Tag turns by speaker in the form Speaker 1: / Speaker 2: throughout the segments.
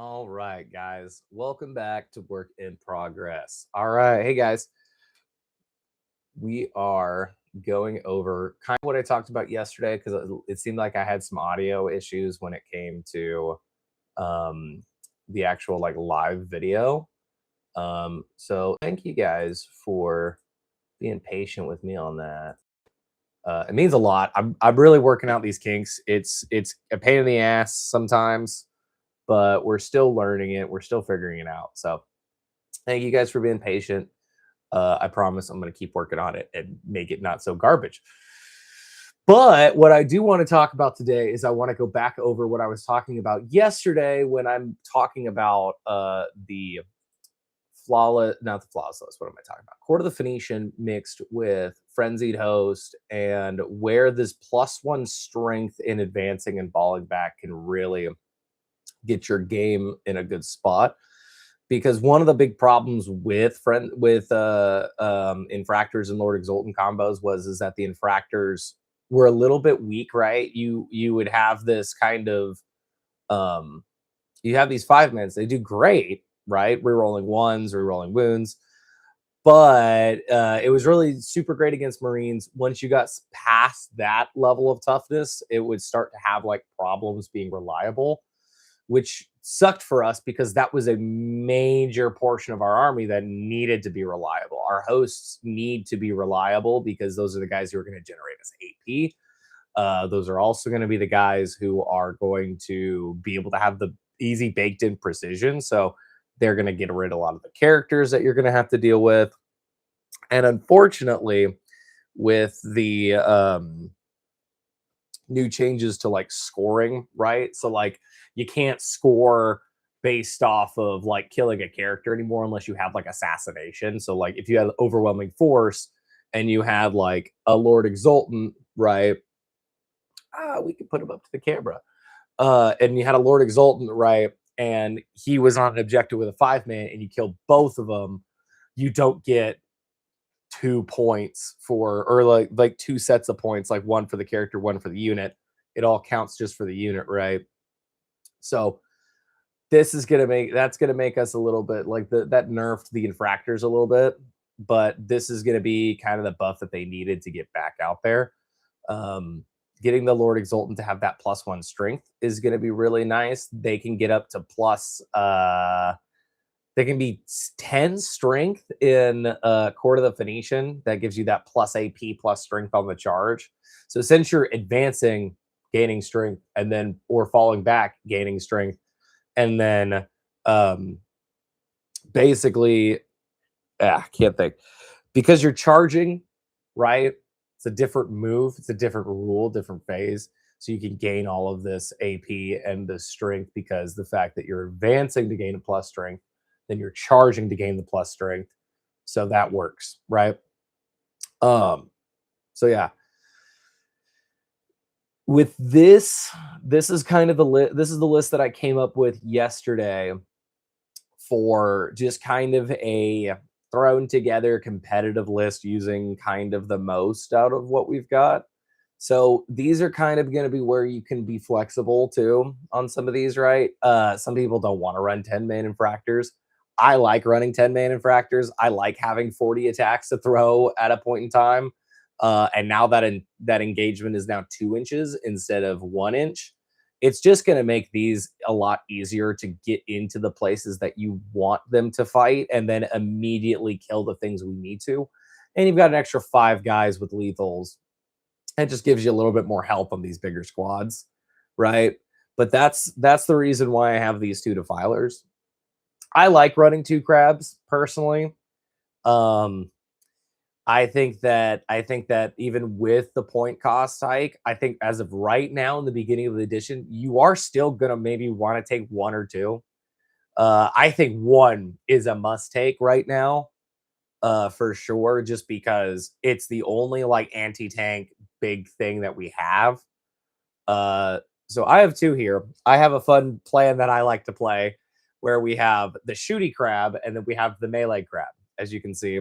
Speaker 1: All right, guys. Welcome back to Work in Progress. All right. Hey, guys. We are going over kind of what I talked about yesterday because it seemed like I had some audio issues when it came to um, the actual like live video. So thank you guys for being patient with me on that. It means a lot. I'm really working out these kinks. It's a pain in the ass sometimes, but we're still learning it. We're still figuring it out. So thank you guys for being patient. I promise I'm going to keep working on it and make it not so garbage. But what I do want to talk about today is I want to go back over what I was talking about yesterday when I'm talking about the flawless, not the flawless list. What am I talking about? Court of the Phoenician mixed with Frenzied Host, and where this +1 strength in advancing and balling back can really get your game in a good spot. Because one of the big problems with infractors and Lord Exultant combos is that the infractors were a little bit weak, right? You would have this kind of um you have these 5 minutes, they do great, right? Rerolling ones, rerolling wounds, but it was really super great against Marines. Once you got past that level of toughness, it would start to have like problems being reliable, which sucked for us because that was a major portion of our army that needed to be reliable. Our hosts need to be reliable because those are the guys who are going to generate us AP. Those are also going to be the guys who are going to be able to have the easy baked in precision. So they're going to get rid of a lot of the characters that you're going to have to deal with. And unfortunately, with the new changes to like scoring, right? So like you can't score based off of like killing a character anymore unless you have like assassination. So like if you had overwhelming force and you had like a Lord Exultant, right? We could put him up to the camera. And you had a Lord Exultant, right? And he was on an objective with a 5-man and you killed both of them, you don't get 2 points for, or like 2 sets of points, like one for the character, one for the unit. It all counts just for the unit, right? So this is gonna make us a little bit like that nerfed the infractors a little bit, but this is gonna be kind of the buff that they needed to get back out there. Getting the Lord Exultant to have that +1 strength is gonna be really nice. They can get up to they can be 10 strength in Court of the Phoenician. That gives you that plus AP plus strength on the charge. So since you're advancing, gaining strength, and then or falling back, gaining strength, and then um, basically, can't think because you're charging, right? It's a different move. It's a different rule, different phase. So you can gain all of this AP and the strength because the fact that you're advancing to gain a plus strength, then you're charging to gain the plus strength. So that works, right? So yeah. With this is kind of the list. This is the list that I came up with yesterday for just kind of a thrown together competitive list using kind of the most out of what we've got. So these are kind of going to be where you can be flexible too on some of these, right? Some people don't want to run 10-man infractors. I like running 10-man infractors. I like having 40 attacks to throw at a point in time. And now that engagement is now 2 inches instead of 1 inch, it's just going to make these a lot easier to get into the places that you want them to fight and then immediately kill the things we need to. And you've got an extra 5 guys with lethals. It just gives you a little bit more help on these bigger squads, right? But that's the reason why I have these 2 defilers. I like running 2 crabs personally. I think that even with the point cost hike, I think as of right now in the beginning of the edition, you are still gonna maybe want to take 1 or 2. I think 1 is a must take right now, for sure, just because it's the only like anti-tank big thing that we have. So I have 2 here. I have a fun plan that I like to play where we have the shooty crab and then we have the melee crab, as you can see.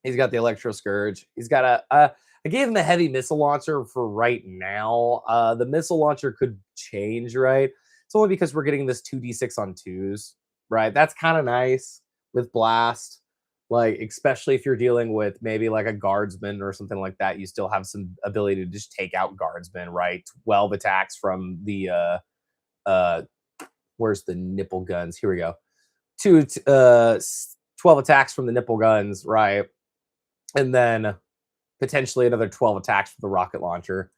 Speaker 1: He's got the Electro Scourge. He's got I gave him a heavy missile launcher for right now. The missile launcher could change, right? It's only because we're getting this 2d6 on 2s, right? That's kind of nice with blast. Like, especially if you're dealing with maybe like a guardsman or something like that, you still have some ability to just take out guardsmen, right? 12 attacks from the uh where's the nipple guns? Here we go. 12 attacks from the nipple guns, right? And then potentially another 12 attacks from the rocket launcher.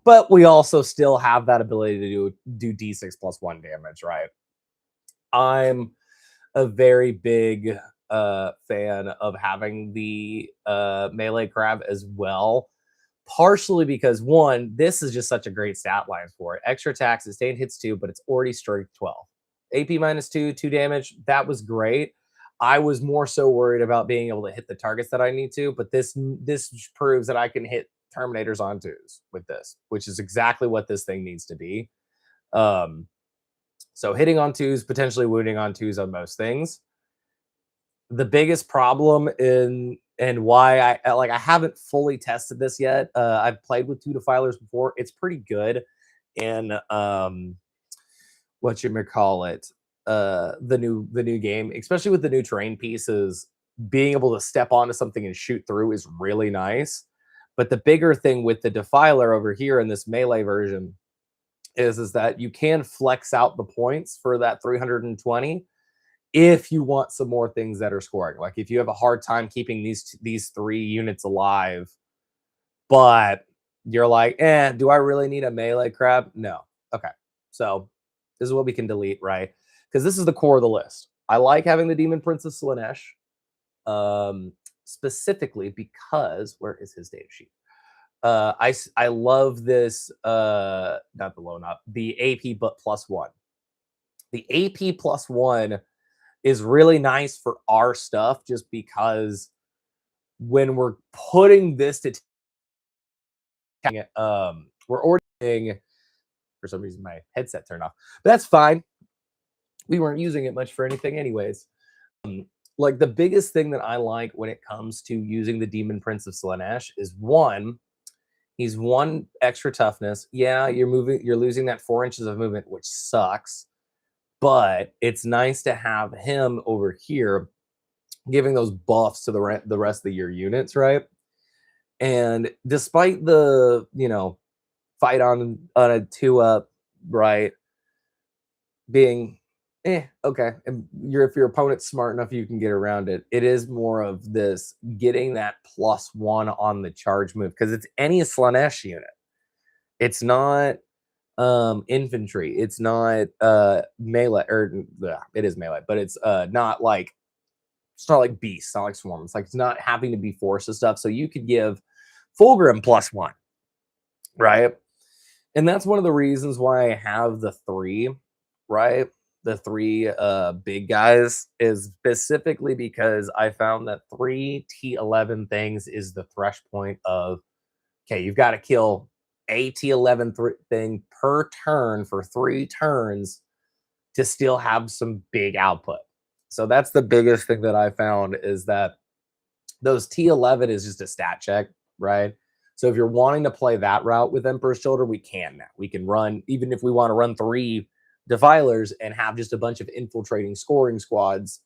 Speaker 1: But we also still have that ability to do d6 plus 1 damage, right? I'm a very big fan of having the melee crab as well. Partially because, one, this is just such a great stat line for it. Extra attack, sustained hits 2, but it's already strength 12. AP minus 2, 2 damage. That was great. I was more so worried about being able to hit the targets that I need to, but this proves that I can hit Terminators on 2s with this, which is exactly what this thing needs to be. So hitting on 2s, potentially wounding on 2s on most things. The biggest problem and why I haven't fully tested this yet. I've played with 2 defilers before. It's pretty good in what you call it, the new game, especially with the new terrain pieces. Being able to step onto something and shoot through is really nice. But the bigger thing with the defiler over here in this melee version is that you can flex out the points for that 320 if you want some more things that are scoring. Like if you have a hard time keeping these 3 units alive, but you're like, do I really need a melee crab? No. Okay. So this is what we can delete, right? Because this is the core of the list. I like having the Demon Prince of Slaanesh, specifically because where is his data sheet? I love this, not the loan up, the AP but +1. The AP +1 is really nice for our stuff just because when we're putting this to we're ordering, for some reason my headset turned off, but that's fine. We weren't using it much for anything anyways. Like the biggest thing that I like when it comes to using the Demon Prince of Slaanesh is, one, he's 1 extra toughness. Yeah, you're losing that 4 inches of movement, which sucks. But it's nice to have him over here giving those buffs to the rest of your units, right? And despite the, fight on a 2-up, right, being okay, and if your opponent's smart enough, you can get around it. It is more of this getting that +1 on the charge move because it's any Slaanesh unit. It's not infantry. It's not melee, or it is melee, but it's not like beast, it's not like swarm. It's like it's not having to be force and stuff. So you could give Fulgrim +1, right? And that's one of the reasons why I have the 3, right? The 3 big guys is specifically because I found that 3 T11 things is the thresh point of, okay, you've got to kill a T11 thing per turn for 3 turns to still have some big output. So that's the biggest thing that I found, is that those T11 is just a stat check, right? So if you're wanting to play that route with Emperor's Children, we can now. We can run, even if we want to run 3 defilers and have just a bunch of infiltrating scoring squads,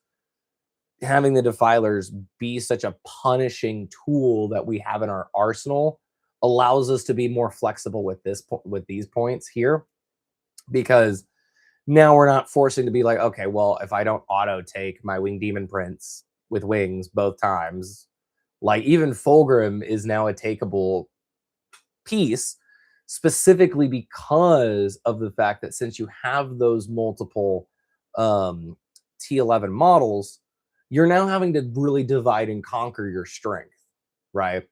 Speaker 1: having the defilers be such a punishing tool that we have in our arsenal allows us to be more flexible with these points here, because now we're not forcing to be like, okay, well, if I don't auto take my Winged Demon Prince with wings both times, like even Fulgrim is now a takeable piece, specifically because of the fact that since you have those multiple T11 models, you're now having to really divide and conquer your strength, right?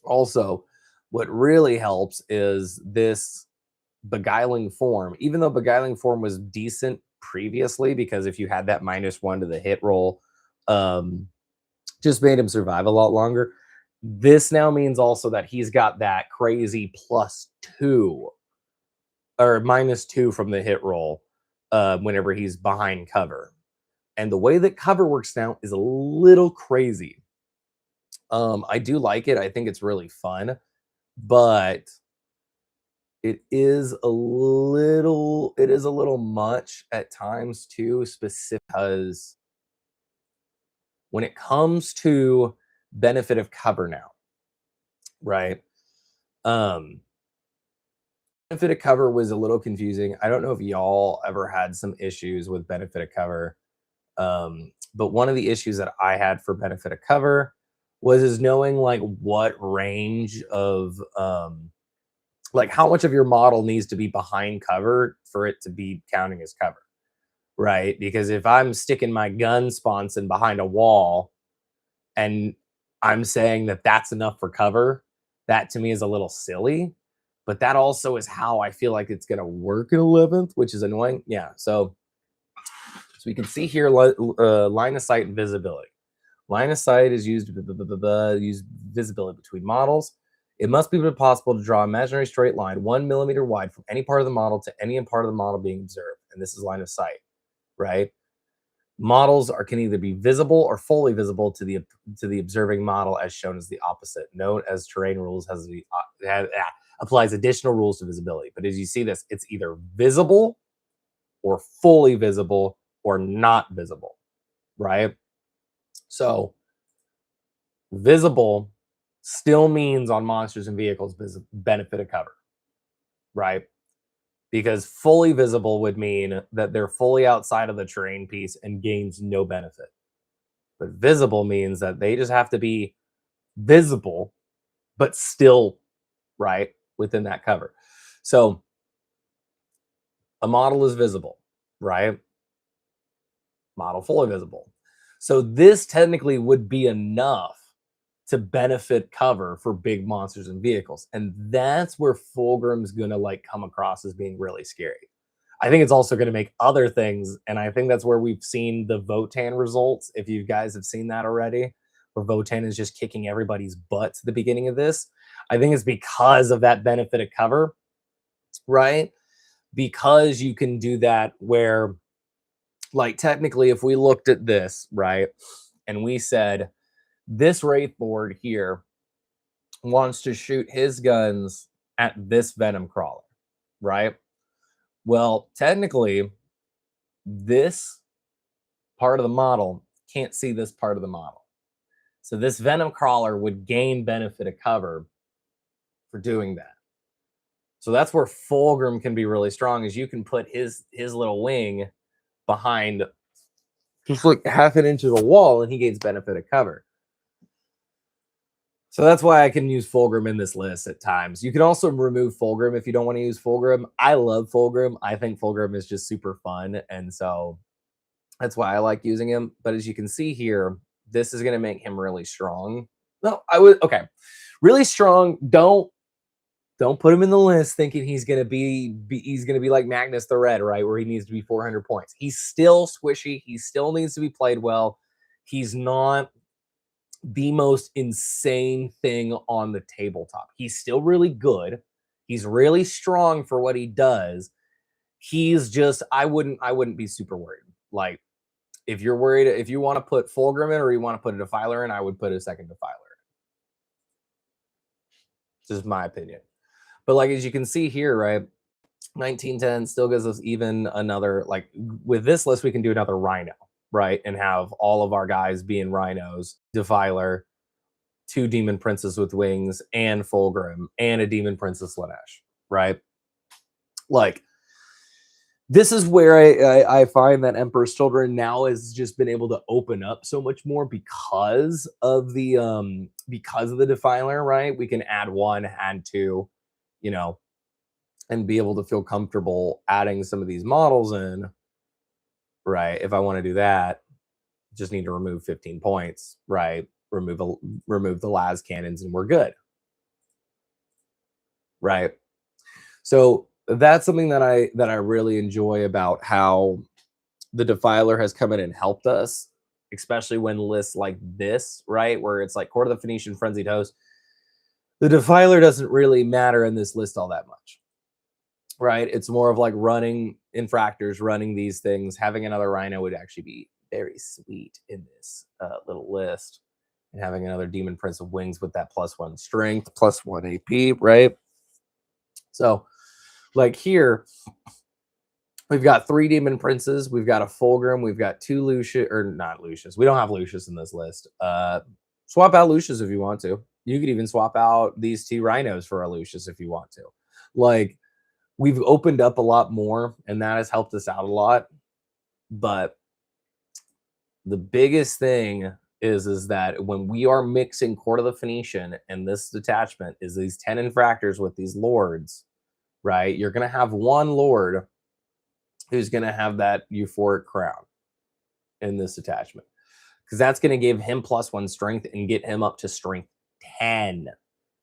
Speaker 1: Also, what really helps is this Beguiling Form. Even though Beguiling Form was decent previously, because if you had that -1 to the hit roll, just made him survive a lot longer. This now means also that he's got that crazy +2 or -2 from the hit roll whenever he's behind cover. And the way that cover works now is a little crazy. I do like it. I think it's really fun, but it is a little much at times too, specific because when it comes to benefit of cover now, right? Um, benefit of cover was a little confusing. I don't know if y'all ever had some issues with benefit of cover. But one of the issues that I had for benefit of cover was is knowing like what range of like how much of your model needs to be behind cover for it to be counting as cover, right? Because if I'm sticking my gun sponson behind a wall and I'm saying that that's enough for cover, that to me is a little silly. But that also is how I feel like it's going to work in 11th, which is annoying. Yeah. So we can see here line of sight and visibility. Line of sight is used use visibility between models. It must be possible to draw an imaginary straight line 1 millimeter wide from any part of the model to any part of the model being observed. And this is line of sight, right? Models can either be visible or fully visible to the observing model, as shown as the opposite. Known as terrain rules applies additional rules to visibility. But as you see this, it's either visible or fully visible or not visible, right? So visible still means on monsters and vehicles benefit of cover, right? Because fully visible would mean that they're fully outside of the terrain piece and gains no benefit. But visible means that they just have to be visible, but still right within that cover. So a model is visible, right? Model fully visible. So this technically would be enough to benefit cover for big monsters and vehicles. And that's where Fulgrim's gonna like come across as being really scary. I think it's also going to make other things, and I think that's where we've seen the Votan results. If you guys have seen that already, where Votan is just kicking everybody's butts at the beginning of this, I think it's because of that benefit of cover, right? Because you can do that where, like, technically, if we looked at this, right, and we said this Wraith board here wants to shoot his guns at this Venom crawler, right? Well, technically, this part of the model can't see this part of the model. So this Venom crawler would gain benefit of cover for doing that. So that's where Fulgrim can be really strong, is you can put his little wing behind just like half an inch of the wall and he gains benefit of cover. So that's why I can use Fulgrim in this list at times. You can also remove Fulgrim if you don't want to use Fulgrim. I love Fulgrim. I think Fulgrim is just super fun. And so that's why I like using him. But as you can see here, this is going to make him really strong. No, okay. Really strong. Don't put him in the list thinking he's going to be like Magnus the Red, right? Where he needs to be 400 points. He's still squishy. He still needs to be played well. He's not the most insane thing on the tabletop. He's still really good. He's really strong for what he does. He's just, I wouldn't be super worried. Like, if you're worried, if you want to put Fulgrim in or you want to put a Defiler in, I would put a second Defiler in. This is my opinion. But like, as you can see here, right, 1910 still gives us even another, like, with this list, we can do another Rhino, right? And have all of our guys being Rhinos, Defiler, 2 Demon Princes with wings, and Fulgrim, and a Demon Princess Lanesh, right? Like, this is where I find that Emperor's Children now has just been able to open up so much more because of the Defiler, right? We can add 1, add 2, you know, and be able to feel comfortable adding some of these models in, right? If I want to do that, just need to remove 15 points, right? Remove the las cannons and we're good, right? So that's something that I really enjoy about how the Defiler has come in and helped us, especially when lists like this, right, where it's like Court of the Phoenician, Frenzied Host. The Defiler doesn't really matter in this list all that much, right? It's more of like running infractors, running these things. Having another Rhino would actually be very sweet in this little list. And having another Demon Prince of Wings with that +1 strength, +1 AP, right? So Like here, we've got 3 Demon Princes, we've got a Fulgrim, we've got 2 Lucius, or not Lucius. We don't have Lucius in this list. Swap out Lucius if you want to. You could even swap out these 2 Rhinos for a Lucius if you want to. Like, we've opened up a lot more, and that has helped us out a lot. But the biggest thing is that when we are mixing Court of the Phoenician and this detachment is these 10 infractors with these lords, right? You're going to have one lord who's going to have that euphoric crown in this attachment, because that's going to give him +1 strength and get him up to strength 10,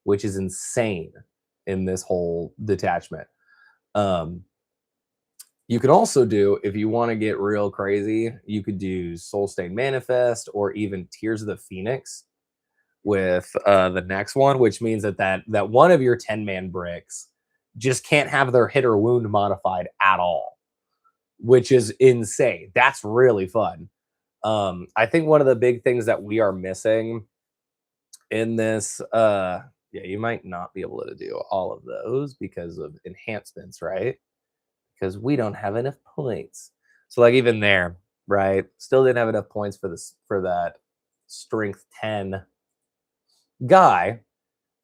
Speaker 1: which is insane in this whole detachment. You could also do, if you want to get real crazy, you could do Soul Stain Manifest or even Tears of the Phoenix with the next one, which means that one of your 10-man bricks just can't have their hit or wound modified at all, which is insane. That's really fun. I think one of the big things that we are missing in this, yeah, you might not be able to do all of those because of enhancements, right? Because we don't have enough points. So like even there, right? Still didn't have enough points for that strength 10 guy.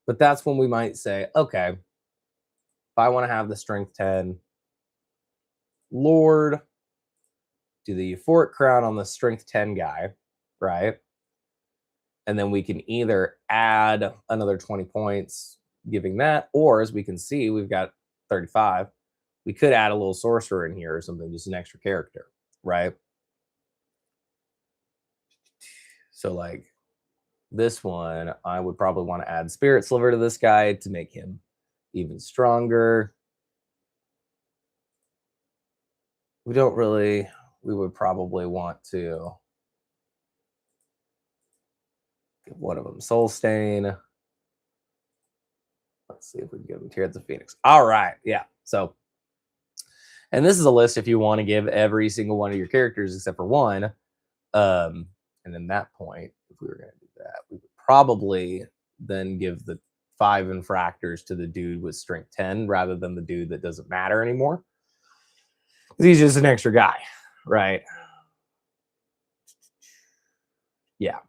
Speaker 1: But that's when we might say, okay, if I want to have the strength 10 Lord, do the euphoric crown on the strength 10 guy, right? And then we can either add another 20 points giving that, or as we can see, we've got 35. We could add a little sorcerer in here or something, just an extra character, right? So like this one, I would probably want to add Spirit Sliver to this guy to make him even stronger. We would probably want to give one of them Soul Stain. Let's see if we can give him Tears of the Phoenix. All right, yeah. So, and this is a list if you want to give every single one of your characters except for one. And then that point, if we were going to do that, we would probably then give the 5 infractors to the dude with strength 10 rather than the dude that doesn't matter anymore. He's just an extra guy, right? Yeah.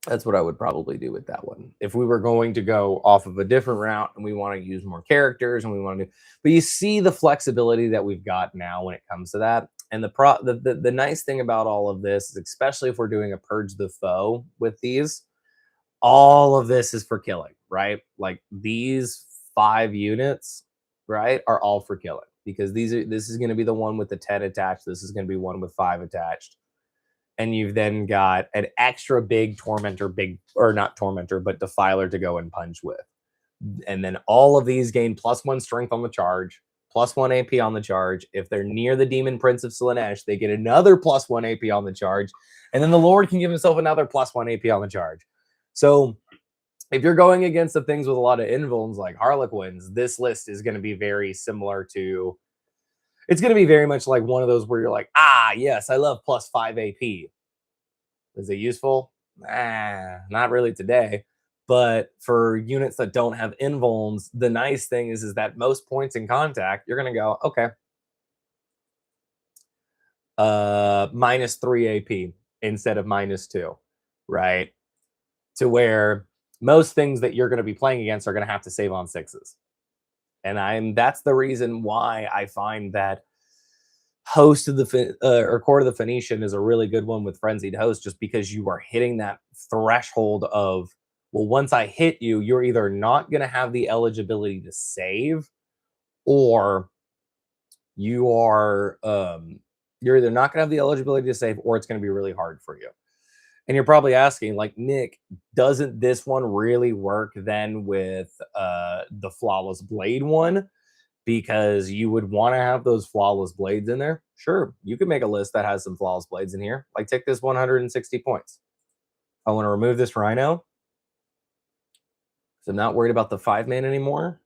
Speaker 1: That's what I would probably do with that one. If we were going to go off of a different route and we want to use more characters and we want to do, but you see the flexibility that we've got now when it comes to that. And the nice thing about all of this is, especially if we're doing a Purge the Foe with these, all of this is for killing, right? Like these 5 units, right, are all for killing, because this is going to be the one with the 10 attached. This is going to be one with 5 attached. And you've then got an extra big Tormentor, not Tormentor, but Defiler to go and punch with. And then all of these gain +1 strength on the charge, +1 AP on the charge. If they're near the Demon Prince of Slaanesh, they get another +1 AP on the charge. And then the Lord can give himself another +1 AP on the charge. So if you're going against the things with a lot of invulns like Harlequins, this list is going to be very similar to... It's going to be very much like one of those where you're like, yes, I love +5 AP. Is it useful? Not really today. But for units that don't have invulns, the nice thing is that most points in contact, you're going to go, okay, -3 AP instead of -2, right? To where most things that you're going to be playing against are going to have to save on 6s. And that's the reason why I find that Host of the or Court of the Phoenician is a really good one with Frenzied Host, just because you are hitting that threshold of, well, once I hit you, you're either not going to have the eligibility to save, or you're either not going to have the eligibility to save, or it's going to be really hard for you. And you're probably asking, like, Nick, doesn't this one really work then with the Flawless Blade one? Because you would want to have those Flawless Blades in there. Sure, you could make a list that has some Flawless Blades in here. Like, take this 160 points. I want to remove this Rhino, so I'm not worried about the 5-man anymore.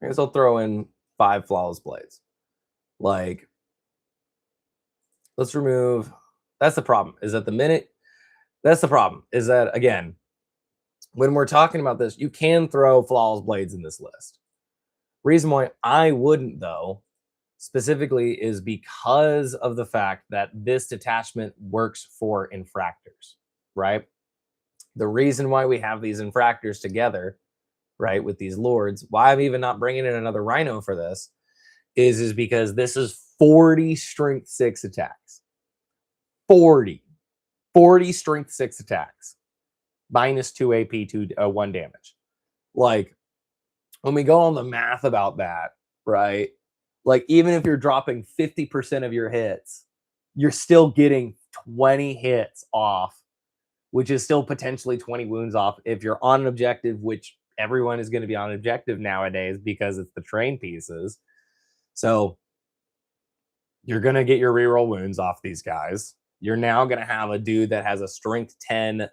Speaker 1: I guess I'll throw in 5 Flawless Blades. Like, let's remove... That's the problem, is that the minute... That's the problem, is that, again, when we're talking about this, you can throw flawless blades in this list. Reason why I wouldn't, though, specifically is because of the fact that this detachment works for infractors, right? The reason why we have these infractors together, right, with these lords, why I'm even not bringing in another rhino for this, is because this is 40 strength 6 attacks. 40 strength 6 attacks, minus 2 AP, 1 damage. Like, when we go on the math about that, right? Like, even if you're dropping 50% of your hits, you're still getting 20 hits off, which is still potentially 20 wounds off if you're on an objective, which everyone is going to be on an objective nowadays because it's the train pieces. So you're going to get your reroll wounds off these guys. You're now going to have a dude that has a strength 10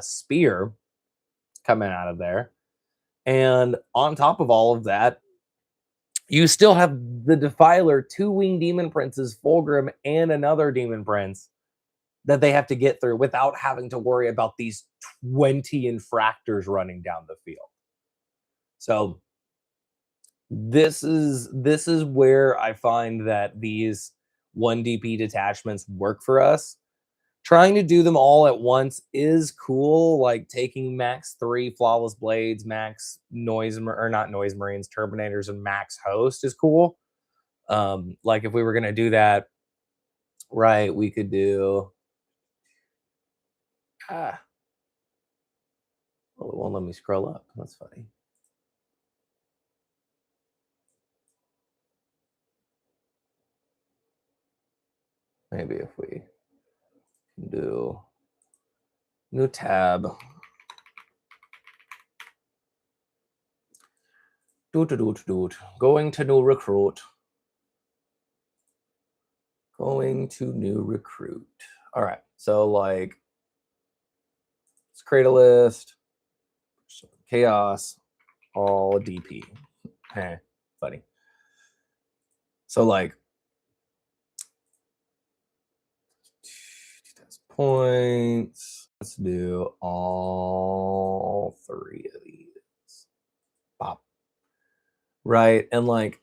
Speaker 1: spear coming out of there. And on top of all of that, you still have the Defiler, 2 winged demon princes, Fulgrim, and another demon prince that they have to get through without having to worry about these 20 infractors running down the field. So this is where I find that these 1 DP detachments work for us. Trying to do them all at once is cool, like taking max 3 flawless blades, max noise, or not noise marines, terminators, and max host is cool. Like if we were gonna do that, right, we could do well, it won't let me scroll up. That's funny. Maybe if we can do new tab. Going to new recruit. Going to new recruit. All right. So like, let's create a list. Chaos, all DP. Funny. So like, points. Let's do all 3 of these. Pop. Right. And like,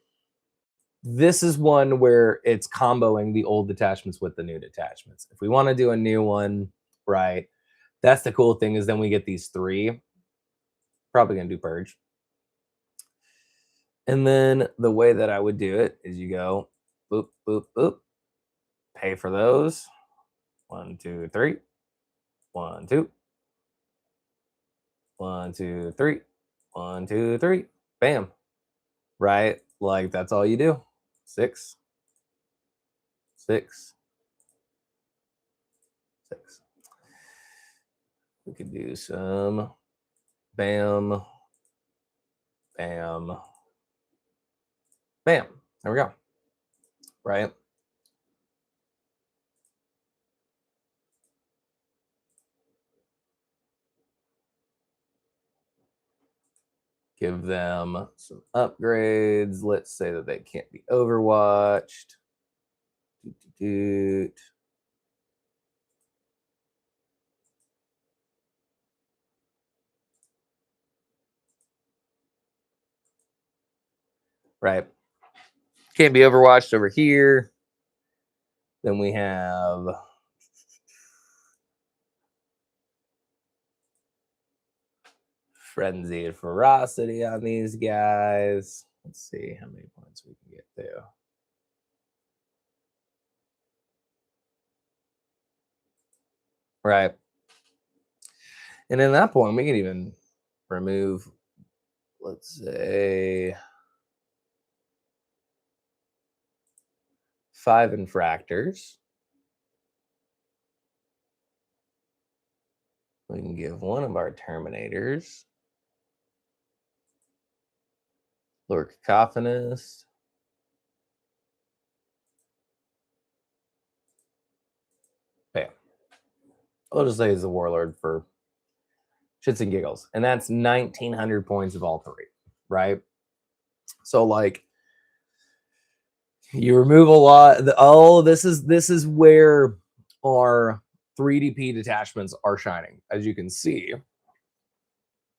Speaker 1: this is one where it's comboing the old detachments with the new detachments. If we want to do a new one, right, that's the cool thing, is then we get these 3. Probably going to do purge. And then the way that I would do it is you go boop, boop, boop, pay for those. 1, 2, 3. 1, 2. 1, 2, 3. 1, 2, 3. Bam. Right? Like, that's all you do. 6. 6. 6. We could do some bam, bam, bam. There we go. Right? Give them some upgrades. Let's say that they can't be overwatched. Right. Can't be overwatched over here. Then we have Frenzied Ferocity on these guys. Let's see how many points we can get to. Right. And at that point, we can even remove, let's say, 5 infractors. We can give one of our terminators Lord Cacophonist. Bam. I'll just say he's the warlord for shits and giggles. And that's 1,900 points of all 3, right? So like, you remove a lot. This is where our 3DP detachments are shining. As you can see,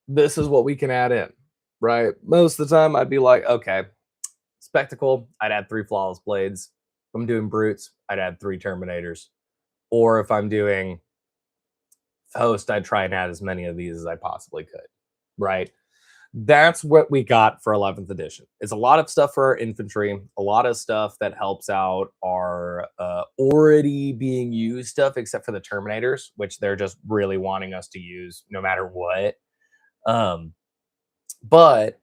Speaker 1: this is what we can add in, right? Most of the time, I'd be like, okay, spectacle, I'd add 3 flawless blades. If I'm doing brutes, I'd add 3 terminators. Or if I'm doing host, I'd try and add as many of these as I possibly could, right? That's what we got for 11th edition. It's a lot of stuff for our infantry, a lot of stuff that helps out our already being used stuff, except for the terminators, which they're just really wanting us to use no matter what. Um, but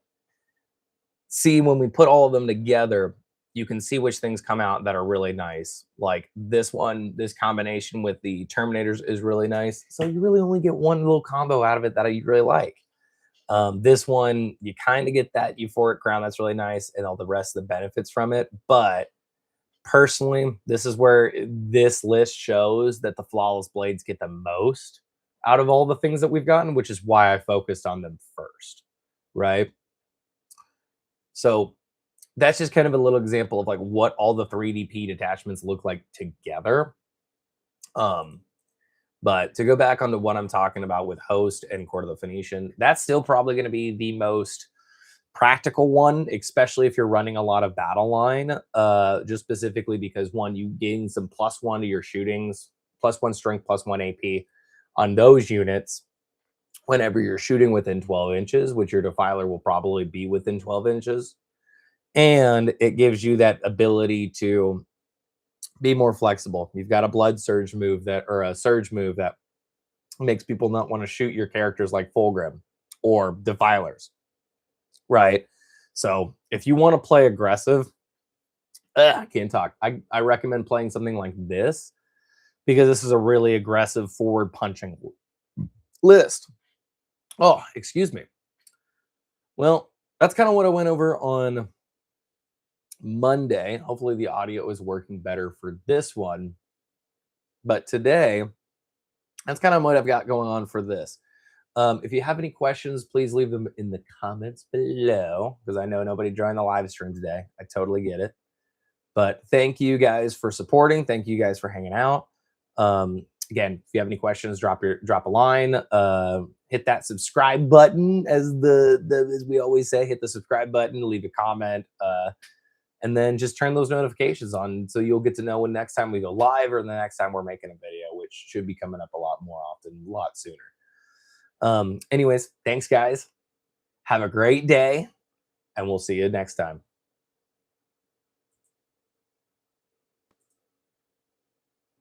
Speaker 1: see, when we put all of them together, you can see which things come out that are really nice. Like this one, this combination with the terminators is really nice. So you really only get one little combo out of it that you really like. This one, you kind of get that euphoric crown that's really nice and all the rest of the benefits from it. But personally, this is where this list shows that the flawless blades get the most out of all the things that we've gotten, which is why I focused on them first, right? So that's just kind of a little example of like what all the 3DP detachments look like together. Um, But to go back onto what I'm talking about with Host and Court of the Phoenician, that's still probably going to be the most practical one, especially if you're running a lot of battle line. Just specifically because one, you gain some +1 to your shootings, +1 strength, +1 AP on those units whenever you're shooting within 12 inches, which your defiler will probably be within 12 inches. And it gives you that ability to be more flexible. You've got a blood surge move that, or a surge move that makes people not want to shoot your characters like Fulgrim or Defilers, right? So if you want to play aggressive, I can't talk. I recommend playing something like this because this is a really aggressive forward punching list. Oh, excuse me. Well, that's kind of what I went over on Monday. Hopefully the audio is working better for this one. But today, that's kind of what I've got going on for this. If you have any questions, please leave them in the comments below because I know nobody joined the live stream today. I totally get it. But thank you guys for supporting. Thank you guys for hanging out. Again, if you have any questions, drop a line. Hit that subscribe button, as as we always say. Hit the subscribe button. Leave a comment. And then just turn those notifications on so you'll get to know when next time we go live or the next time we're making a video, which should be coming up a lot more often, a lot sooner. Anyways, thanks guys. Have a great day and we'll see you next time.